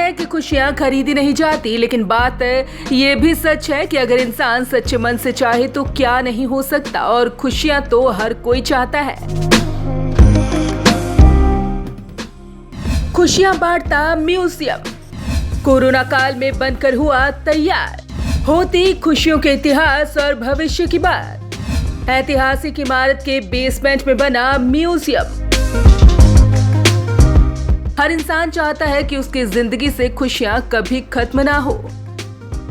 है कि खुशियां खरीदी नहीं जाती, लेकिन बात ये भी सच है कि अगर इंसान सच्चे मन से चाहे तो क्या नहीं हो सकता, और खुशियां तो हर कोई चाहता है। खुशियां बांटता म्यूजियम कोरोना काल में बनकर हुआ तैयार, होती खुशियों के इतिहास और भविष्य की बात। ऐतिहासिक इमारत के बेसमेंट में बना म्यूजियम। हर इंसान चाहता है कि उसकी जिंदगी से खुशियां कभी खत्म ना हो,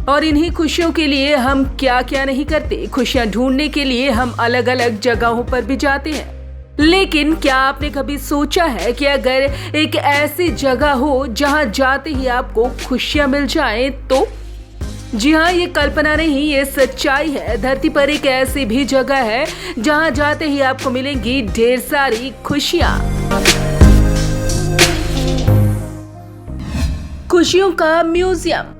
और इन्हीं खुशियों के लिए हम क्या क्या नहीं करते। खुशियां ढूंढने के लिए हम अलग अलग जगहों पर भी जाते हैं, लेकिन क्या आपने कभी सोचा है कि अगर एक ऐसी जगह हो जहां जाते ही आपको खुशियां मिल जाएं तो? जी हाँ, ये कल्पना नहीं, ये सच्चाई है। धरती पर एक ऐसी भी जगह है जहां जाते ही आपको मिलेंगी ढेर सारी खुशियां। खुशियों का म्यूजियम।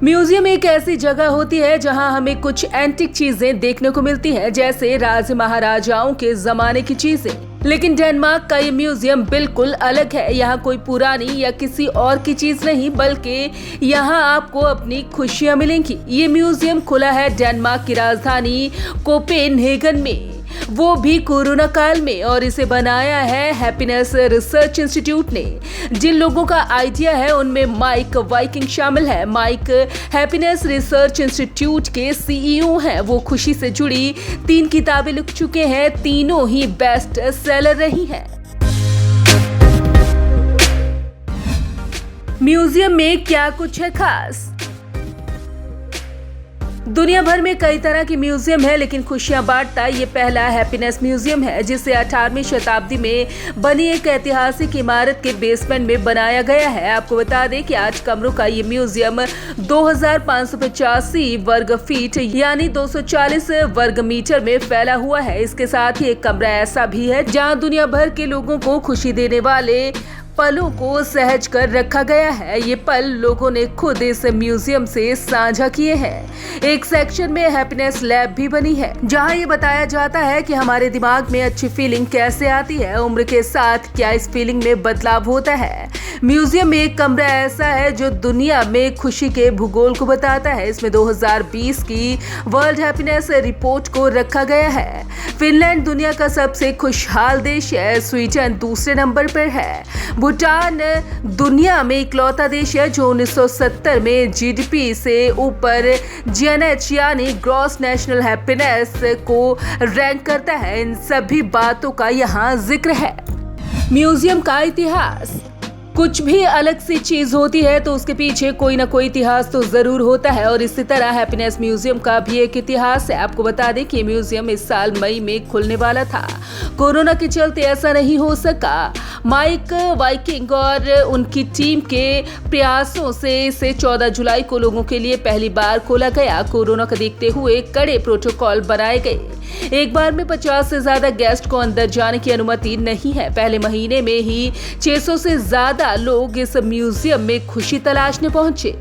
म्यूजियम एक ऐसी जगह होती है जहां हमें कुछ एंटिक चीजें देखने को मिलती हैं, जैसे राज महाराजाओं के जमाने की चीजें। लेकिन डेनमार्क का ये म्यूजियम बिल्कुल अलग है। यहाँ कोई पुरानी या किसी और की चीज नहीं, बल्कि यहाँ आपको अपनी खुशियाँ मिलेंगी। ये म्यूजियम खुला है डेनमार्क की राजधानी कोपेनहेगन में, वो भी कोरोना काल में, और इसे बनाया है हैप्पीनेस रिसर्च इंस्टीट्यूट ने। जिन लोगों का आइडिया है उनमें माइक वाइकिंग शामिल है। माइक हैप्पीनेस रिसर्च इंस्टीट्यूट के सीईओ हैं। वो खुशी से जुड़ी 3 किताबें लिख चुके हैं, तीनों ही बेस्ट सेलर रही हैं। म्यूजियम में क्या कुछ है खास? दुनिया भर में कई तरह की म्यूजियम है, लेकिन खुशियां बांटता ये पहला हैप्पीनेस म्यूजियम है, जिसे 18वीं शताब्दी में बनी एक ऐतिहासिक इमारत के बेसमेंट में बनाया गया है। आपको बता दें कि 8 कमरों का ये म्यूजियम 2585 वर्ग फीट यानी 240 वर्ग मीटर में फैला हुआ है। इसके साथ ही एक कमरा ऐसा भी है जहाँ दुनिया भर के लोगों को खुशी देने वाले पलों को सहज कर रखा गया है। ये पल लोगों ने खुद इस म्यूजियम से साझा किए हैं। एक सेक्शन में हैप्पीनेस लैब भी बनी है, जहां ये बताया जाता है कि हमारे दिमाग में अच्छी फीलिंग कैसे आती है, उम्र के साथ क्या इस फीलिंग में बदलाव होता है। म्यूजियम में एक कमरा ऐसा है जो दुनिया में खुशी के भूगोल को बताता है। इसमें 2020 की वर्ल्ड हैप्पीनेस रिपोर्ट को रखा गया है। फिनलैंड दुनिया का सबसे खुशहाल देश है। स्वीडन दूसरे नंबर पर है। भूटान दुनिया में इकलौता देश है जो 1970 में जीडीपी से ऊपर जीएनएच यानी ग्रॉस नेशनल हैप्पीनेस को रैंक करता है। इन सभी बातों का यहाँ जिक्र है। म्यूजियम का इतिहास। कुछ भी अलग सी चीज होती है तो उसके पीछे कोई ना कोई इतिहास तो जरूर होता है, और इसी तरह हैप्पीनेस म्यूजियम का भी एक इतिहास है। आपको बता दें कि म्यूजियम इस साल मई में खुलने वाला था। कोरोना के चलते ऐसा नहीं हो सका। माइक वाइकिंग और उनकी टीम के प्रयासों से इसे 14 जुलाई को लोगों के लिए पहली बार खोला गया। कोरोना को देखते हुए कड़े प्रोटोकॉल बनाए गए। एक बार में 50 से ज्यादा गेस्ट को अंदर जाने की अनुमति नहीं है। पहले महीने में ही 600 से ज्यादा लोग इस म्यूजियम में खुशी तलाशने पहुंचे।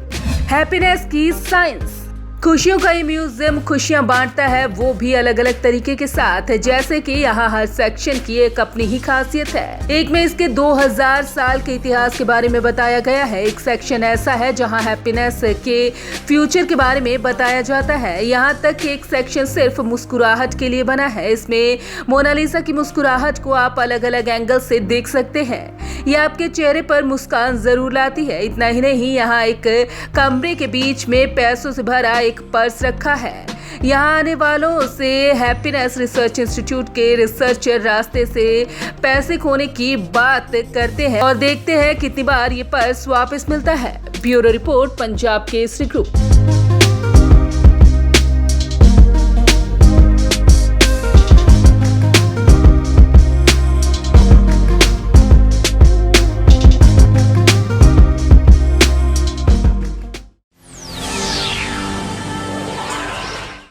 हैप्पीनेस की साइंस। खुशियों का ये म्यूजियम खुशियां बांटता है, वो भी अलग अलग तरीके के साथ, जैसे कि यहाँ हर सेक्शन की एक अपनी ही खासियत है। एक में इसके 2000 साल के इतिहास के बारे में बताया गया है। एक सेक्शन ऐसा है जहाँ हैप्पीनेस के फ्यूचर के बारे में बताया जाता है। यहाँ तक कि एक सेक्शन सिर्फ मुस्कुराहट के लिए बना है। इसमें मोनालिसा की मुस्कुराहट को आप अलग अलग एंगल से देख सकते हैं। ये आपके चेहरे पर मुस्कान जरूर लाती है। इतना ही नहीं, यहाँ एक कमरे के बीच में पैसों से भरा एक पर्स रखा है। यहाँ आने वालों से हैप्पीनेस रिसर्च इंस्टीट्यूट के रिसर्चर रास्ते से पैसे खोने की बात करते हैं और देखते हैं कितनी बार ये पर्स वापस मिलता है। Bureau report, Punjab Kesari group.